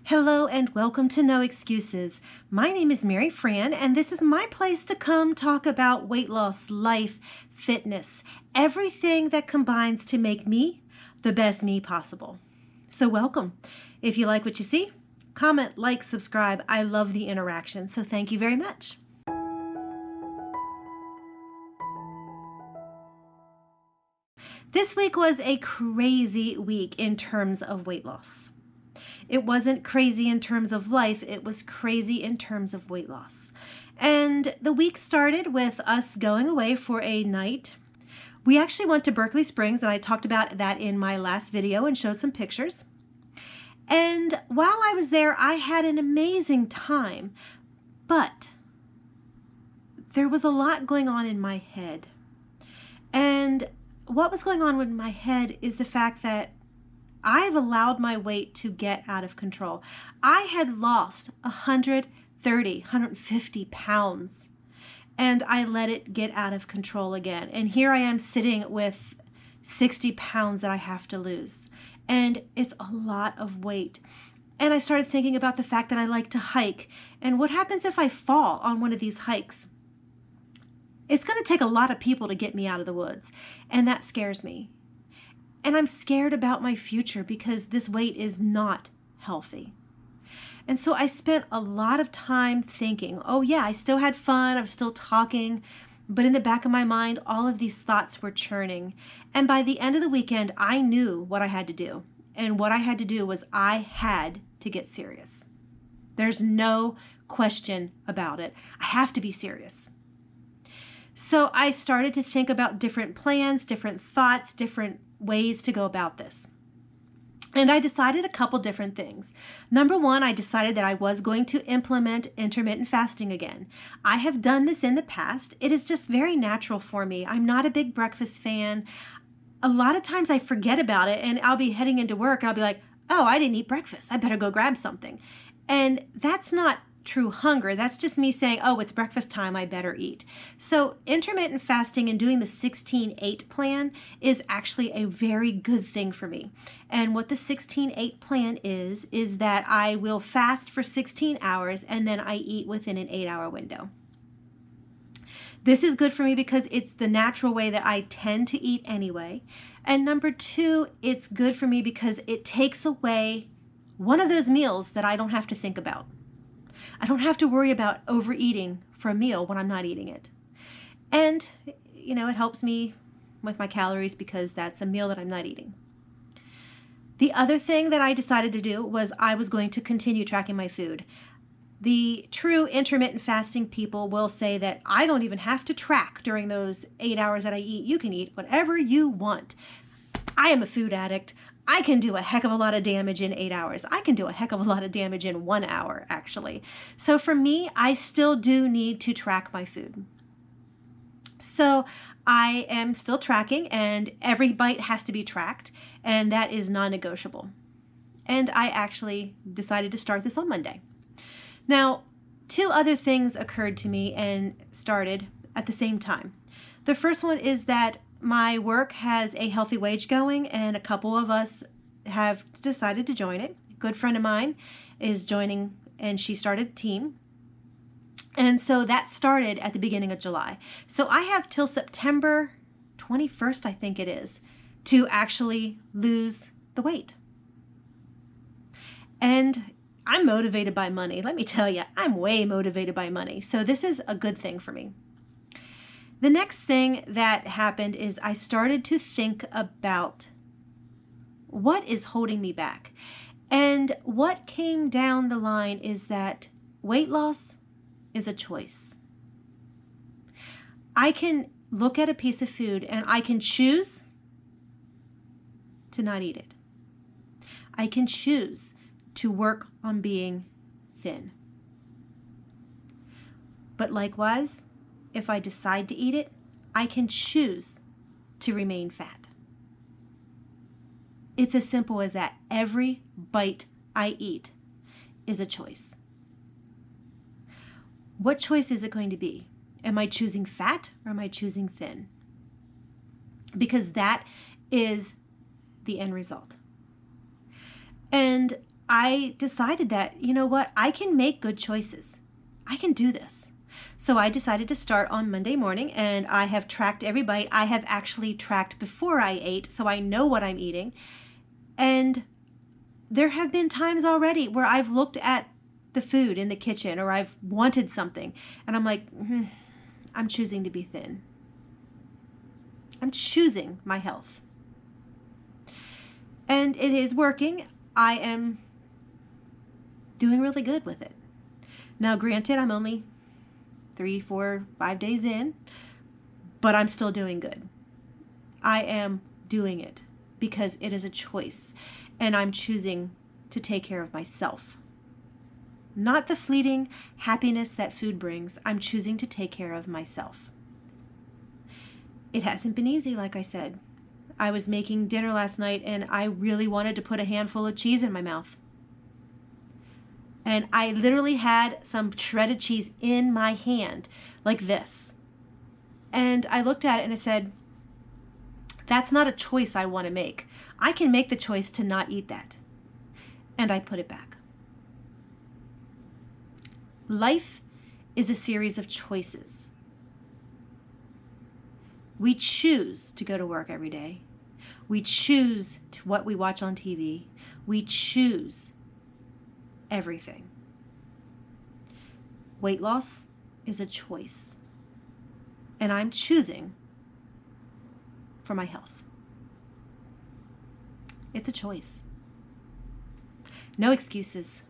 Hello and welcome to No Excuses. My name is Mary Fran, and this is my place to come talk about weight loss, life, fitness, everything that combines to make me the best me possible. So welcome. If you like what you see, comment, like, subscribe. I love the interaction, so thank you very much. This week was a crazy week in terms of weight loss. It wasn't crazy in terms of life, it was crazy in terms of weight loss. And the week started with us going away for a night. We actually went to Berkeley Springs, and I talked about that in my last video and showed some pictures. And while I was there, I had an amazing time, but there was a lot going on in my head. And what was going on with my head is the fact that I've allowed my weight to get out of control. I had lost 150 pounds, and I let it get out of control again. And here I am sitting with 60 pounds that I have to lose. And it's a lot of weight. And I started thinking about the fact that I like to hike. And what happens if I fall on one of these hikes? It's going to take a lot of people to get me out of the woods. And that scares me. And I'm scared about my future because this weight is not healthy. And so I spent a lot of time thinking, oh yeah, I still had fun, I was still talking, but in the back of my mind, all of these thoughts were churning. And by the end of the weekend, I knew what I had to do. And what I had to do was I had to get serious. There's no question about it. I have to be serious. So I started to think about different plans, different thoughts, different ways to go about this. And I decided a couple different things. Number one, I decided that I was going to implement intermittent fasting again. I have done this in the past. It is just very natural for me. I'm not a big breakfast fan. A lot of times I forget about it, and I'll be heading into work and I'll be like, oh, I didn't eat breakfast. I better go grab something. And that's not true hunger. That's just me saying, oh, it's breakfast time, I better eat. So intermittent fasting and doing the 16-8 plan is actually a very good thing for me. And what the 16-8 plan is that I will fast for 16 hours and then I eat within an 8-hour window. This is good for me because it's the natural way that I tend to eat anyway. And number two, it's good for me because it takes away one of those meals that I don't have to think about. I don't have to worry about overeating for a meal when I'm not eating it. And, it helps me with my calories because that's a meal that I'm not eating. The other thing that I decided to do was I was going to continue tracking my food. The true intermittent fasting people will say that I don't even have to track during those 8 hours that I eat. You can eat whatever you want. I am a food addict. I can do a heck of a lot of damage in 8 hours. I can do a heck of a lot of damage in 1 hour, actually. So for me, I still do need to track my food. So I am still tracking, and every bite has to be tracked, and that is non-negotiable. And I actually decided to start this on Monday. Now, two other things occurred to me and started at the same time. The first one is that my work has a healthy wage going, and a couple of us have decided to join it. A good friend of mine is joining, and she started a team. And so that started at the beginning of July. So I have till September 21st, I think it is, to actually lose the weight. And I'm motivated by money. Let me tell you, I'm way motivated by money. So this is a good thing for me. The next thing that happened is I started to think about what is holding me back. And what came down the line is that weight loss is a choice. I can look at a piece of food and I can choose to not eat it. I can choose to work on being thin. But likewise, if I decide to eat it, I can choose to remain fat. It's as simple as that. Every bite I eat is a choice. What choice is it going to be? Am I choosing fat or am I choosing thin? Because that is the end result. And I decided that, you know what, I can make good choices. I can do this. So I decided to start on Monday morning, and I have tracked every bite. I have actually tracked before I ate, so I know what I'm eating. And there have been times already where I've looked at the food in the kitchen, or I've wanted something, and I'm like, I'm choosing to be thin. I'm choosing my health. And it is working. I am doing really good with it. Now, granted, I'm only 3, 4, 5 days in, but I'm still doing good. I am doing it because it is a choice, and I'm choosing to take care of myself. Not the fleeting happiness that food brings. I'm choosing to take care of myself. It hasn't been easy, like I said. I was making dinner last night, and I really wanted to put a handful of cheese in my mouth. And I literally had some shredded cheese in my hand, like this. And I looked at it and I said, that's not a choice I want to make. I can make the choice to not eat that. And I put it back. Life is a series of choices. We choose to go to work every day. We choose what we watch on TV. We choose everything. Weight loss is a choice. And I'm choosing for my health. It's a choice. No excuses.